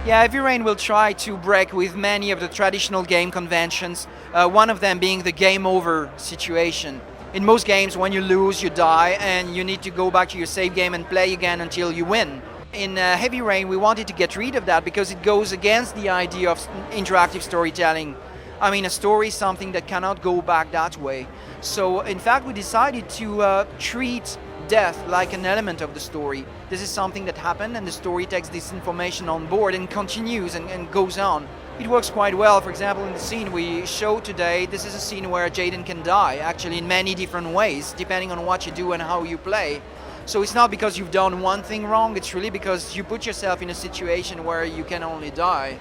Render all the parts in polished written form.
Yeah, Heavy Rain will try to break with many of the traditional game conventions, one of them being the game over situation. In most games, when you lose, you die, and you need to go back to your save game and play again until you win. In Heavy Rain, we wanted to get rid of that because it goes against the idea of interactive storytelling. I mean, a story is something that cannot go back that way. So, in fact, we decided to treat death like an element of the story. This is something that happened, and the story takes this information on board and continues and goes on. It works quite well. For example, in the scene we showed today, this is a scene where Jaden can die, actually in many different ways, depending on what you do and how you play. So it's not because you've done one thing wrong, it's really because you put yourself in a situation where you can only die.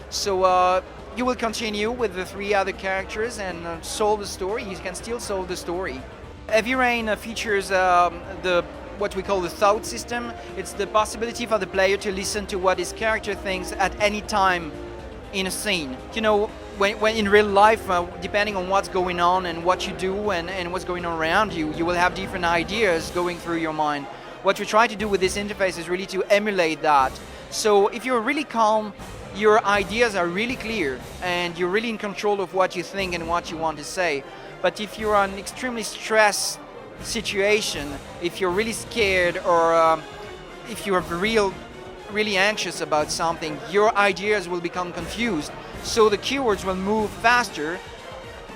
So you will continue with the three other characters and solve the story. You can still solve the story. Heavy Rain features what we call the thought system. It's the possibility for the player to listen to what his character thinks at any time in a scene. You know, when in real life, depending on what's going on and what you do and what's going on around you, you will have different ideas going through your mind. What we try to do with this interface is really to emulate that. So if you're really calm, your ideas are really clear and you're really in control of what you think and what you want to say. But if you're in an extremely stressed situation, if you're really scared or if you're really anxious about something, your ideas will become confused. So the keywords will move faster,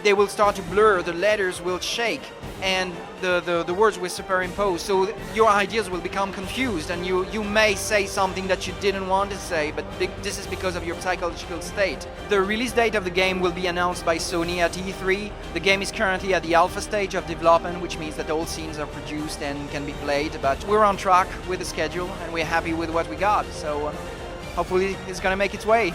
they will start to blur, the letters will shake, and the words will superimpose. So your ideas will become confused, and you may say something that you didn't want to say, but this is because of your psychological state. The release date of the game will be announced by Sony at E3. The game is currently at the alpha stage of development, which means that all scenes are produced and can be played, but we're on track with the schedule, and we're happy with what we got. So hopefully it's gonna make its way.